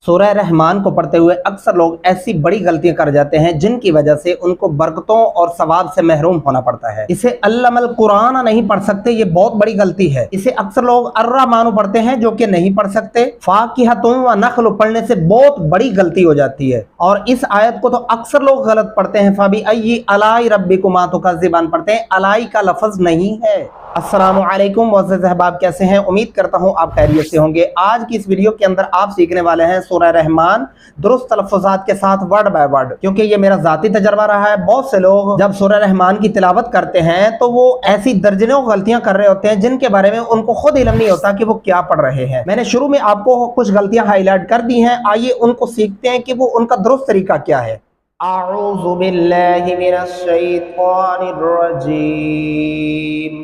सूरह रहमान को पढ़ते हुए अक्सर लोग ऐसी बड़ी गलतियां कर जाते हैं जिनकी वजह से उनको बरकतों और सवाब से महरूम होना पड़ता है। इसे अल्लामल कुरान नहीं पढ़ सकते, ये बहुत बड़ी गलती है। इसे अक्सर लोग अर्रहमानु पढ़ते हैं जो कि नहीं पढ़ सकते। फाकिहतुन व नख्ल पढ़ने से बहुत बड़ी गलती हो जाती है। और इस आयत को तो अक्सर लोग गलत पढ़ते हैं। फबी अय्यि अलाई रब्बिकुमा तुकज़्ज़िबान पढ़ते हैं, अलाई का लफ्ज नहीं है। अस्सलामु अलैकुम मोअज़्ज़ज़ अहबाब, कैसे हैं? उम्मीद करता हूं आप खैरियत से होंगे। आज की इस वीडियो के अंदर आप सीखने वाले हैं सूरह रहमान दुरुस्त तलफ़्फ़ुज़ात के साथ वर्ड बाय वर्ड, क्योंकि ये मेरा ज़ाती तजर्बा रहा है। बहुत से लोग जब सूरह रहमान की तिलावत करते हैं तो वो ऐसी दर्जनों गलतियां कर रहे होते हैं जिनके बारे में उनको खुद इल्म नहीं होता कि वो क्या पढ़ रहे हैं। मैंने शुरू में आपको कुछ गलतियां हाईलाइट कर दी हैं, आइए उनको सीखते हैं कि वो उनका दुरुस्त तरीका क्या है। अऊज़ु बिल्लाहि मिनश शैतानिर रजीम,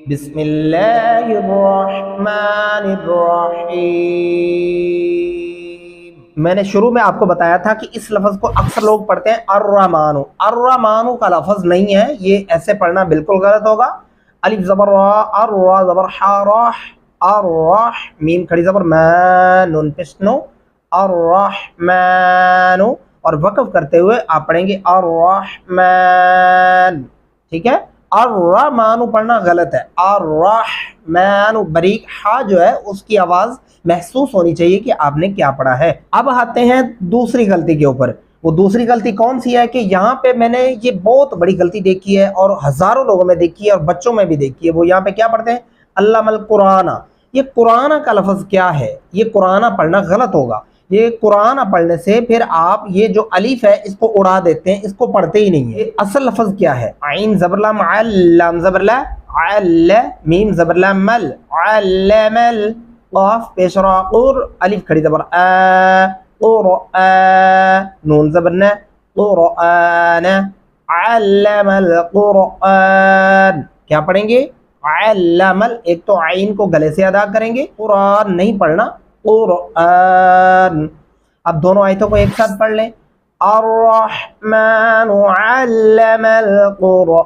बिस्मिल्लाहिर्रहमानिर्रहीम। मैंने शुरू में आपको बताया था कि इस लफ्ज़ को अक्सर लोग पढ़ते हैं अर्रहमानु। अर्रहमानु का लफ्ज़ नहीं है, ये ऐसे पढ़ना बिल्कुल गलत होगा। अलिफ ज़बर रा, अर्रा ज़बर हा, राह, अर्राह, मीम खड़ी ज़बर मा, नून पेश नो, अर्रहमानु। और वक़फ़ करते हुए आप पढ़ेंगे अर्रहमान, ठीक है। अर्रहमानु पढ़ना गलत है। अर्रहमानु बरीक हा जो है उसकी आवाज़ महसूस होनी चाहिए कि आपने क्या पढ़ा है। अब आते हैं दूसरी गलती के ऊपर। वो दूसरी गलती कौन सी है कि यहाँ पे मैंने ये बहुत बड़ी गलती देखी है और हज़ारों लोगों में देखी है और बच्चों में भी देखी है। वो यहाँ पे क्या पढ़ते हैं? अल्लामल कुराना। ये कुराना का लफ्ज़ क्या है? ये कुराना पढ़ना गलत होगा। ये कुरान पढ़ने से फिर आप ये जो अलीफ है इसको उड़ा देते हैं, इसको पढ़ते ही नहीं है। असल लफ्ज क्या है? आइन ज़बरला मअल, लाम ज़बरला अल, मीम ज़बरला मल, अल्लमल, क़ाफ पेश रा क़ुर, अलिफ खड़ी ज़बर आ, क़ुरआन, नून ज़बरना क़ुरआन, अल्लमल क़ुरआन। क्या पढ़ेंगे? अल्लमल। एक तो आइन को गले से अदा करेंगे, कुरान नहीं पढ़ना, कुरान। अब दोनों आयतों को एक साथ पढ़ लें। अर्रहमानु अल्लमल कुरान।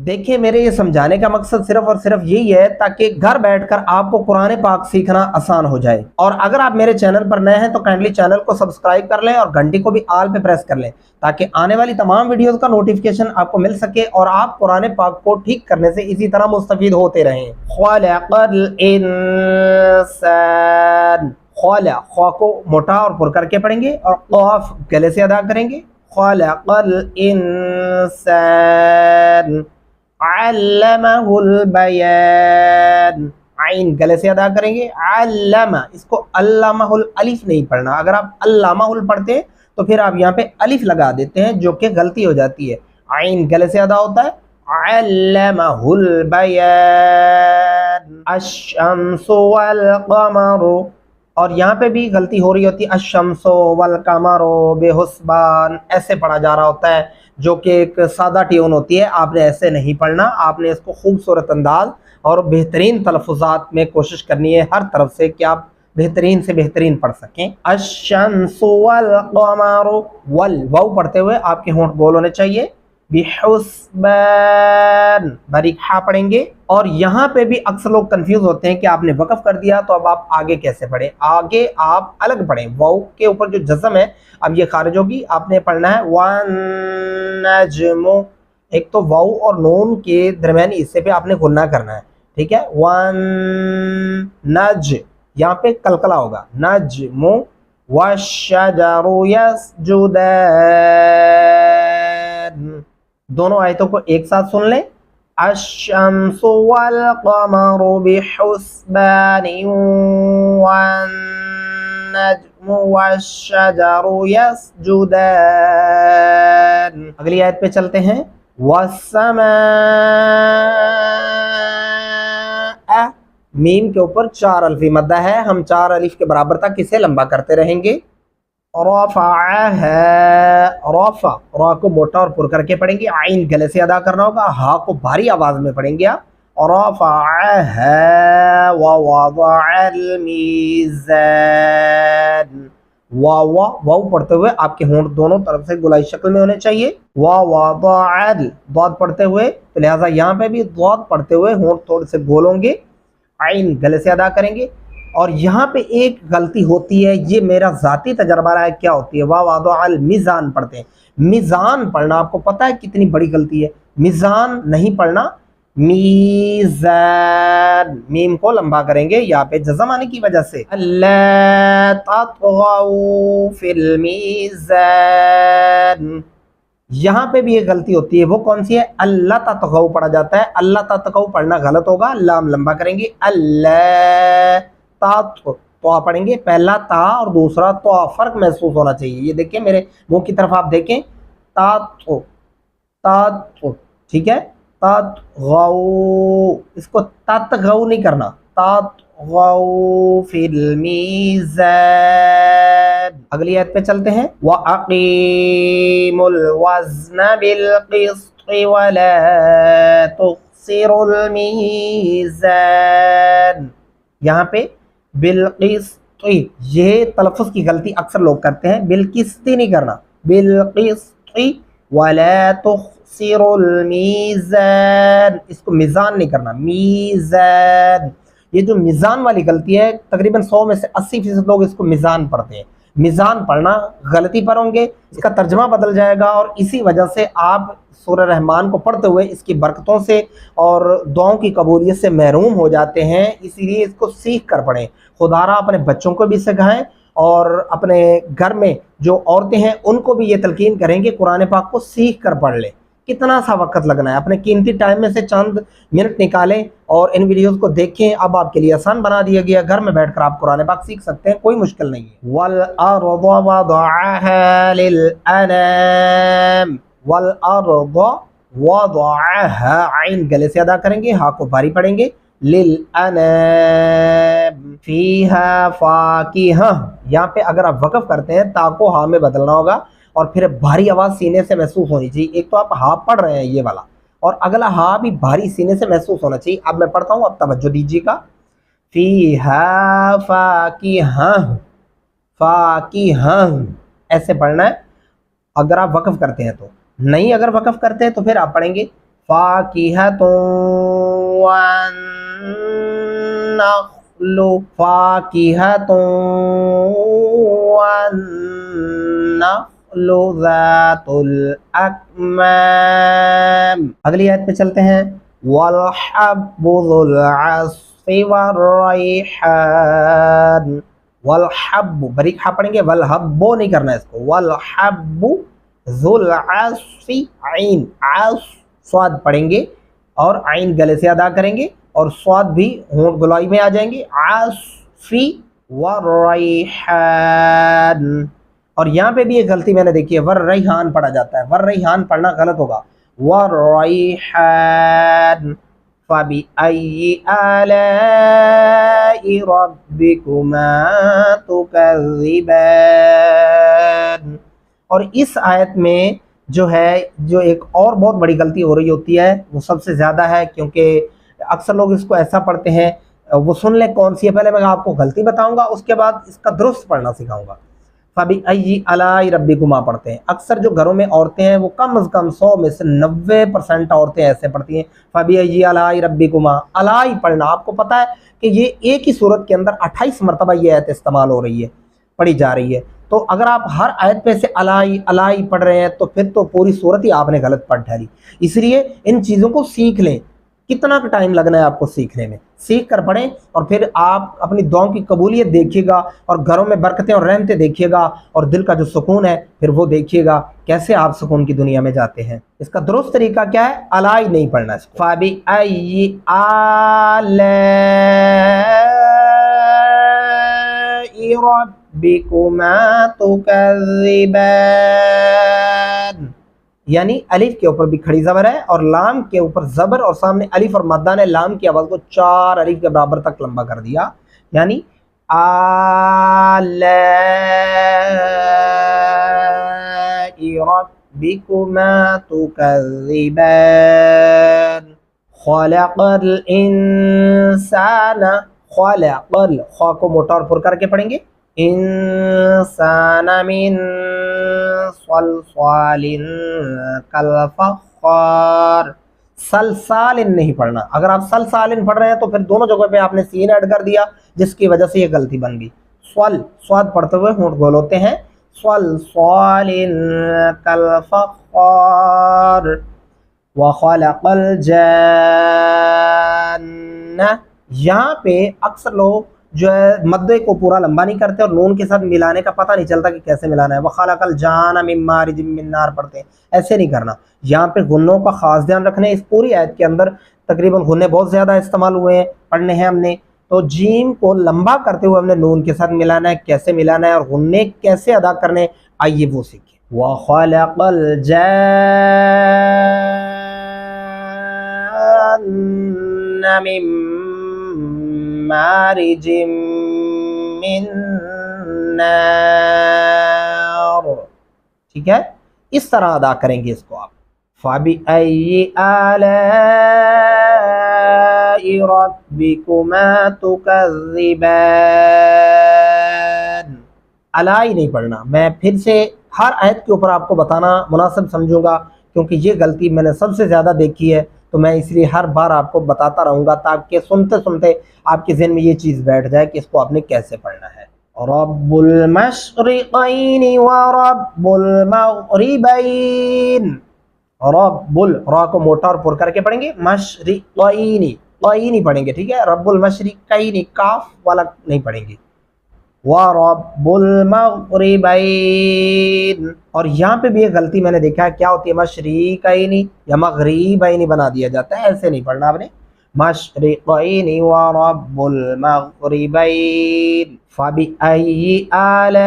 देखिए, मेरे ये समझाने का मकसद सिर्फ और सिर्फ यही है ताकि घर बैठकर आपको कुरान पाक सीखना आसान हो जाए। और अगर आप मेरे चैनल पर नए हैं तो काइंडली चैनल को सब्सक्राइब कर लें और घंटी को भी आल पे प्रेस कर लें ताकि आने वाली तमाम वीडियोस का नोटिफिकेशन आपको मिल सके और आप कुरान पाक को ठीक करने से इसी तरह मुस्तफीद होते रहें। खलक़ल इंसान, ख्वाला, ख्वा को मोटा और पुर करके पढ़ेंगे और क़ाफ गले से अदा करेंगे। खलक़ल इंसान अल्लमहुल बयान, आइन गले से अदा करेंगे। अल्लमा, इसको अल्लमहुल अलिफ नहीं पढ़ना। अगर आप अल्लमहुल पढ़ते हैं तो फिर आप यहाँ पे अलिफ लगा देते हैं जो कि गलती हो जाती है। आइन गले से अदा होता है। अल्लमहुल बयान, अश-शम्सु वल क़मरु। और यहाँ पे भी गलती हो रही होती है, अश-शम्सु वल क़मरु बिहुस्बान, ऐसे पढ़ा जा रहा होता है जो कि एक सादा ट्यून होती है। आपने ऐसे नहीं पढ़ना, आपने इसको खूबसूरत अंदाज और बेहतरीन तलफ़्फ़ुज़ात में कोशिश करनी है हर तरफ से कि आप बेहतरीन से बेहतरीन पढ़ सकें। अश-शम्सु वल क़मरु, वल वाव पढ़ते हुए आपके होंठ गोल होने चाहिए। बिहुस्बान, बारीक हा पढ़ेंगे। और यहाँ पे भी अक्सर लोग कंफ्यूज होते हैं कि आपने वक़फ़ कर दिया तो अब आप आगे कैसे पढ़ें। आगे आप अलग पढ़ें, वाव के ऊपर जो जज़म है अब ये खारिज होगी। आपने पढ़ना है वन नज्मु, एक तो वाव और नून के दरमियानी हिस्से पे आपने गुन्ना करना है, ठीक है। वन नज, यहाँ पे कलकला होगा। नज्मु वश्शजरु यस्जुदान। दोनों आयतों को एक साथ सुन लें। अश-शम्सु वल क़मरु बिहुस्बानिन वन नज्मु वश्शजरु यस्जुदान। अगली आयत पे चलते हैं। वस्समाअ, मीम के ऊपर 4 अल्फ़ी मद्दा है, हम 4 अलिफ के बराबर तक इसे लंबा करते रहेंगे। रफ़अहा, रफ़ा, रा को मोटा और पुर करके पढ़ेंगे। आइन गले से अदा करना होगा। हा को भारी आवाज में पढ़ेंगे आप। रफ़अहा व वज़अल मीज़ान, वाव पढ़ते हुए आपके होंठ दोनों तरफ से गुलाई शक्ल में होने चाहिए। वज़अल, दौद पढ़ते हुए, तो लिहाजा यहाँ पे भी दौद पढ़ते हुए होंठ थोड़े से गोल होंगे। आइन गले से अदा करेंगे। اور یہاں پہ ایک غلطی ہوتی ہے، یہ میرا ذاتی تجربہ رہا ہے، کیا ہوتی ہے، وَوَضَعَ الْمِيزَان پڑھتے ہیں، میزان پڑھنا آپ کو پتہ ہے کتنی بڑی غلطی ہے، میزان نہیں پڑھنا، میزان، میم کو لمبا کریں گے یہاں پہ جزم آنے کی وجہ سے، اللہ تطغوا فی المیزان، یہاں پہ بھی ایک غلطی ہوتی ہے، وہ کون سی ہے، اللہ تطغوا پڑھا جاتا ہے، اللہ تطغوا پڑھنا غلط ہوگا، لام لمبا کریں گے، اللہ تو پڑھیں گے، پہلا تا اور دوسرا تو، فرق محسوس ہونا چاہیے، یہ دیکھیں میرے منہ کی طرف آپ دیکھیں، تا تو، ٹھیک ہے، تطغوا، اس کو تطغوا نہیں کرنا، تطغوا فی المیزان۔ اگلی آیت پہ چلتے ہیں، وَأَقِیمُوا الْوَزْنَ بِالْقِسْطِ وَلَا تُخْسِرُوا الْمِيزَانَ، یہاں پہ بالقسط، یہ تلفظ کی غلطی اکثر لوگ کرتے ہیں، بالقسط نہیں کرنا، بالقسط وَلَا تُخْسِرُوا الْمِيزَانَ، اس کو میزان نہیں کرنا، میزان، یہ جو میزان والی غلطی ہے تقریباً 100 میں سے 80% لوگ اس کو میزان پڑھتے ہیں، میزان پڑھنا غلطی پر ہوں گے، اس کا ترجمہ بدل جائے گا، اور اسی وجہ سے آپ سورہ رحمان کو پڑھتے ہوئے اس کی برکتوں سے اور دعاؤں کی قبولیت سے محروم ہو جاتے ہیں، اسی لیے اس کو سیکھ کر پڑھیں، خدا را اپنے بچوں کو بھی سکھائیں اور اپنے گھر میں جو عورتیں ہیں ان کو بھی یہ تلقین کریں کہ قرآن پاک کو سیکھ کر پڑھ لیں، کتنا سا وقت لگنا ہے، اپنے قیمتی ٹائم میں سے چند منٹ نکالیں اور ان ویڈیوز کو دیکھیں، اب آپ کے لیے آسان بنا دیا گیا، گھر میں بیٹھ کر آپ قرآن پاک سیکھ سکتے ہیں، کوئی مشکل نہیں ہے۔ وَالْأَرْضَ وَضَعَهَا لِلْأَنَامِ، وَالْأَرْضَ وَضَعَهَا، عین گلے سے ادا کریں گے، ہا کو بھاری پڑھیں گے، لِلْأَنَامِ فِيهَا فَاكِهَةٌ، یہاں پہ اگر آپ وقف کرتے ہیں تا کو ہا میں بدلنا ہوگا اور پھر بھاری آواز سینے سے محسوس ہونی چاہیے، ایک تو آپ ہا پڑھ رہے ہیں یہ والا، اور اگلا ہا بھی بھاری سینے سے محسوس ہونا چاہیے، اب میں پڑھتا ہوں، اب توجہ دیجیے گا، فِيهَا فَاكِهَةٌ، فَاكِهَةٌ ایسے پڑھنا ہے اگر آپ وقف کرتے ہیں تو، نہیں اگر وقف کرتے ہیں تو پھر آپ پڑھیں گے فَاكِهَةٌ وَالنَّخْلُ، فَاكِهَةٌ وَالنَّخْلُ ذَاتُ الْأَكْمَامِ۔ اگلی آیت پہ چلتے ہیں، وَالْحَبُّ ذُو الْعَصْفِ وَالرَّيْحَانُ، والحب بریک ہا پڑھیں گے، والحبو نہیں کرنا اس کو، والحب ذو العصف، عین عصف صاد پڑھیں گے اور عین گلے سے ادا کریں گے اور صاد بھی ہونٹ گلائی میں آ جائیں گے، عصفی والریحان، اور یہاں پہ بھی ایک غلطی میں نے دیکھی ہے، والریحان پڑھا جاتا ہے، والریحان پڑھنا غلط ہوگا، والریحان، فَبِأَيِّ آلَاءِ رَبِّكُمَا تُكَذِّبَانِ، اور اس آیت میں جو ہے جو ایک اور بہت بڑی غلطی ہو رہی ہوتی ہے وہ سب سے زیادہ ہے، کیونکہ اکثر لوگ اس کو ایسا پڑھتے ہیں، وہ سن لیں کون سی ہے، پہلے میں آپ کو غلطی بتاؤں گا اس کے بعد اس کا درست پڑھنا سکھاؤں گا، فَبِأَيِّ آلَاءِ رَبِّكُمَا پڑھتے ہیں، اکثر جو گھروں میں عورتیں ہیں وہ کم از کم 100 میں سے 90% عورتیں ایسے پڑھتی ہیں، فَبِأَيِّ آلَاءِ رَبِّكُمَا، آلائی پڑھنا، آپ کو پتہ ہے کہ یہ ایک ہی صورت کے اندر 28 مرتبہ یہ آیت استعمال ہو رہی ہے، پڑھی جا رہی ہے، تو اگر آپ ہر آیت پہ سے الائی پڑھ رہے ہیں تو پھر تو پوری صورت ہی آپ نے غلط پڑھ ٹھہری، اس لیے ان چیزوں کو سیکھ لیں، کتنا ٹائم لگنا ہے آپ کو سیکھنے میں، سیکھ کر پڑھیں اور پھر آپ اپنی دعاؤں کی قبولیت دیکھیے گا اور گھروں میں برکتیں اور رحمتیں دیکھیے گا اور دل کا جو سکون ہے پھر وہ دیکھیے گا کیسے آپ سکون کی دنیا میں جاتے ہیں۔ اس کا درست طریقہ کیا ہے، الائی نہیں پڑھنا اس کو، فَبِأَيِّ آلَاءِ رَبِّكُمَا تُكَذِّبَانِ، یعنی الف کے اوپر بھی کھڑی زبر ہے اور لام کے اوپر زبر اور سامنے الف اور مدہ نے لام کی آواز کو 4 الف کے برابر تک لمبا کر دیا، یعنی آلاء ربکما تکذبان، خلق الانسان، خلق خا کو موٹا اور پر کر کے پڑھیں گے، انسان من صلصال کالفخار، सलसालिन नहीं पढ़ना। अगर आप सलसालिन पढ़ रहे हैं तो फिर दोनों जगह पे आपने सीन ऐड कर दिया, जिसकी वजह से ये गलती बन गई। स्वल, स्वाद पढ़ते हुए होंठ गोल होते हैं। स्वल स्वालिन कल फख्खार व खलक़ल जन्न। यहाँ पे अक्सर लोग जो है मद्दे को पूरा लंबा नहीं करते और नून के साथ मिलाने का पता नहीं चलता कि कैसे मिलाना है। व खलक़ल जान मिन मारिज मिन नार पढ़ते हैं, ऐसे नहीं करना। यहाँ पे गुन्नों का खास ध्यान रखना है। इस पूरी आयत के अंदर तकरीबन गुन्ने बहुत ज़्यादा इस्तेमाल हुए हैं, पढ़ने हैं हमने। तो जीम को लंबा करते हुए हमने नून के साथ मिलाना है, कैसे मिलाना है और गुन्ने कैसे अदा करने, आइए वो सीखें। व खलक़ल जन्न मिन मारिजिम मिन नार। ठीक है, इस तरह अदा करेंगे इसको आप। फ़बिअय्यि आलाइ रब्बिकुमा तुकज़्ज़िबान। अलाई नहीं पढ़ना। मैं फिर से हर आयत के ऊपर आपको बताना मुनासिब समझूंगा, क्योंकि ये गलती मैंने सबसे ज़्यादा देखी है, तो मैं इसलिए हर बार आपको बताता रहूँगा ताकि सुनते सुनते आपके ज़हन में ये चीज़ बैठ जाए कि इसको आपने कैसे पढ़ना है। रब्बुल मशरिक़ैनि व रब्बुल मग़रिबैन। रब्बुल, रा को मोटा और पुर करके पढ़ेंगे। मशरिक़ैनि, क़ैनि पढ़ेंगे, ठीक है। रब्बुल मशरिक़ैनि, काफ वाला नहीं पढ़ेंगे। व रब्बुल मग़रिबैन। और यहाँ पे भी ये गलती मैंने देखा है, क्या होती है, मशरिक़ैनि या मग़रिबैनि बना दिया जाता है, ऐसे नहीं पढ़ना आपने। मशरिक़ैनि व रब्बुल मग़रिबैन। फ़बिअय्यि आलाइ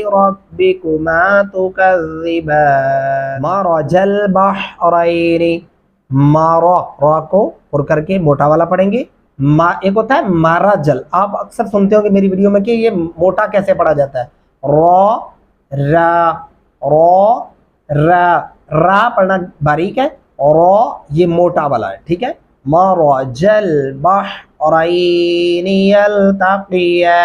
रब्बिकुमा तुकज़्ज़िबान। मरजल बहरैनि। मारा, रा को पुर करके मोटा वाला पढ़ेंगे। एक होता है माराजल, आप अक्सर सुनते होंगे मेरी वीडियो में कि ये मोटा कैसे पढ़ा जाता है। रा रा रा रा पढ़ना बारीक है और ये मोटा वाला है, ठीक है। मरजल बहरैनि यल्तक़ियान।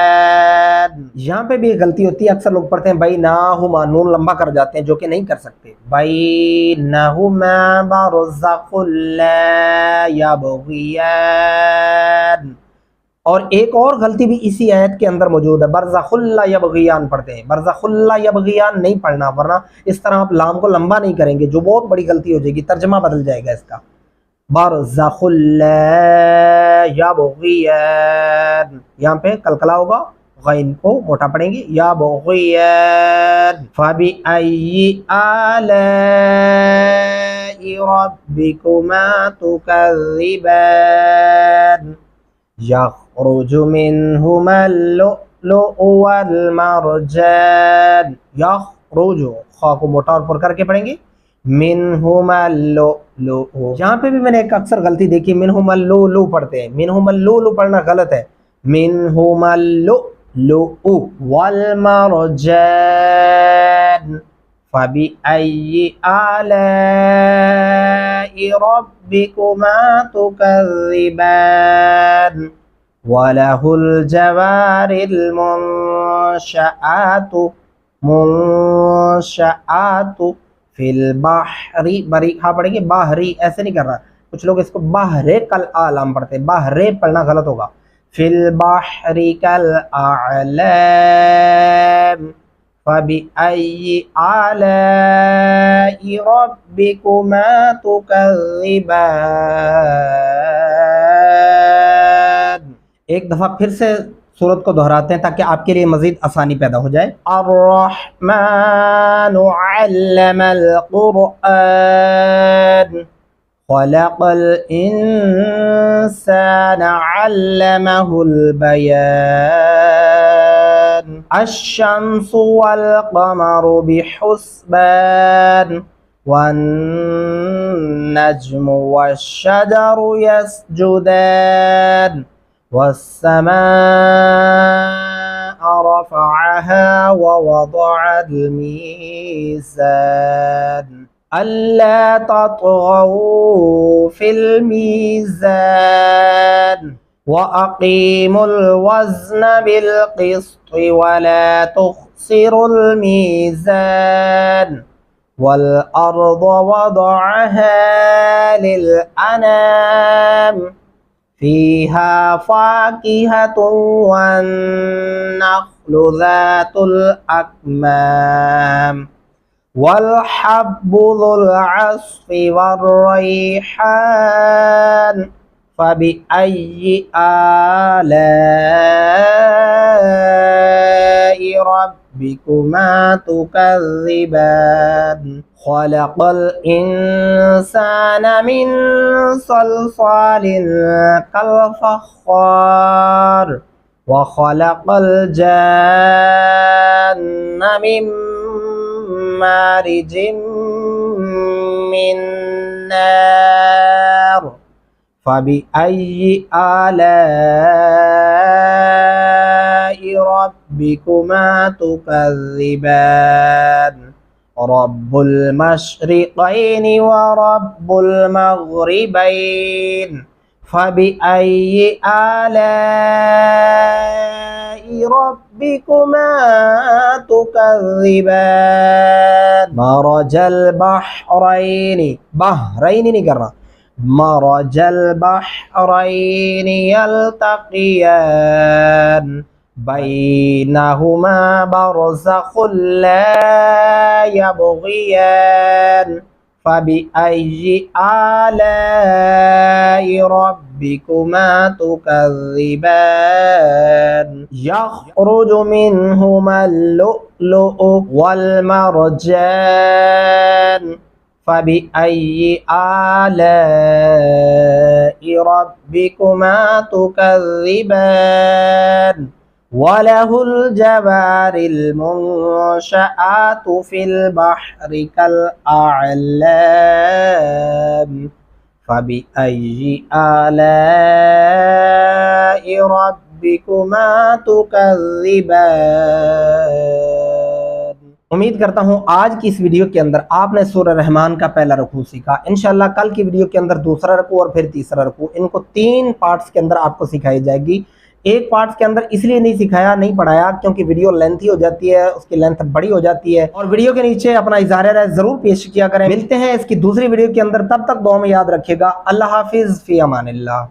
यहाँ पे भी एक गलती होती है, अक्सर लोग पढ़ते हैं बैनहुमा, नून लंबा कर जाते हैं, जो कि नहीं कर सकते। बैनहुमा बरज़ख़ुन ला यबग़ियान। और एक और गलती भी इसी आयत के अंदर मौजूद है, बरज़ख़ुन ला यबग़ियान पढ़ते हैं। बरज़ख़ुन ला यबग़ियान नहीं पढ़ना, वरना इस तरह आप लाम को लंबा नहीं करेंगे, जो बहुत बड़ी गलती हो जाएगी, तर्जमा बदल जाएगा इसका। बरज़ख़ुन ला यबग़ियान, यहाँ पे कलकला होगा, गैन को मोटा पढ़ेंगे। यबग़ियान। फ़बिअय्यि आलाइ रब्बिकुमा तुकज़्ज़िबान। यख़रुजु मिनहुमल लुअ्लुअ वल मरजान। यख़रुजु, खा को मोटा और पुर करके पढ़ेंगे। मिनहुमल लुअ्लुअ, यहाँ पे भी मैंने एक अक्सर गलती देखी, मिनहुमल लुअ्लुअ पढ़ते हैं। मिनहुमल लुअ्लुअ पढ़ना गलत है। मिनहुमल लुअ्लुअ वल मरजान। फ़बिअय्यि आलाइ रब्बिकुमा तुकज़्ज़िबान। वलहुल जवारिल मुंशआतु फिल बहरी। बरी खा पढ़ेंगे, बाहरी ऐसे नहीं करना। कुछ लोग इसको बाहरे कल आलम पढ़ते हैं, बाहरे पढ़ना गलत होगा। फिल बहरी कल आलम। फ़बिअय्यि आलाइ रब्बिकुमा तुकज़्ज़िबान। एक दफ़ा फिर से सूरत को दोहराते हैं ताकि आपके लिए मज़ीद आसानी पैदा हो जाए। अर्रहमानु अल्लमल क़ुरआन। खलक़ल इंसान अल्लमहुल बयान। अश्शम्सु वल क़मरु बिहुस्बान। वन्नज्मु वश्शजरु यस्जुदान। वस्समाअ रफ़अहा ववضعल मीज़ान। अल्ला तत्ग़ौ फ़िल मीज़ान। वअक़ीमुल वज़्न बिल क़िस्ति वला तुख़्सिरुल मीज़ान। वल अर्द वदअहा लिलअनाम फीहा फाकिहतुन वन नख्लु ज़ातुल अकमाम वल हब्बु ज़ुल अस्फ़ि वर्रैहान फ़बिअय्यि आलाइ रब्बिकुमा तुकज़्ज़िबान खलक़ल इंसान मिन सलसालिन कल फ़ख़्ख़ार व खलक़ल जान्न मिन मारिजिम मिन नार फ़बिअय्यि आलाइ रब्बिकुमा तुकज़्ज़िबान रब्बुल मशरिक़ैनि व रब्बुल मग़रिबैन फ़बिअय्यि आलाइ रब्बिकुमा तुकज़्ज़िबान मरजल बहरैनि बहरैनि नहीं करना मरजल बहरैनि यल्तक़ियान बैनहुमा बरज़ख़ुन ला यबग़ियान फ़बिअय्यि आलाइ रब्बिकुमा तुकज़्ज़िबान यख़रुजु मिनहुमल लुअ्लुअु वल मरजान फ़बिअय्यि आलाइ रब्बिकुमा तुकज़्ज़िबान वलहुल जवारिल मुंशआतु फिल बहरि कल अअलाम फ़बिअय्यि आलाइ रब्बिकुमा तुकज़्ज़िबान। उम्मीद करता हूँ आज की इस वीडियो के अंदर आपने सूरह रहमान का पहला रुकू सीखा। इंशाल्लाह कल की वीडियो के अंदर दूसरा रुकू और फिर तीसरा रुकू, इनको 3 पार्ट्स के अंदर आपको सिखाई जाएगी। एक पार्ट के अंदर इसलिए नहीं पढ़ाया क्योंकि वीडियो लेंथी हो जाती है, उसकी लेंथ बड़ी हो जाती है। और वीडियो के नीचे अपना इज़हार राय जरूर पेश किया करें। मिलते हैं इसकी दूसरी वीडियो के अंदर, तब तक दुआ में याद रखिएगा। अल्लाह हाफिज़, फ़ी अमानिल्लाह।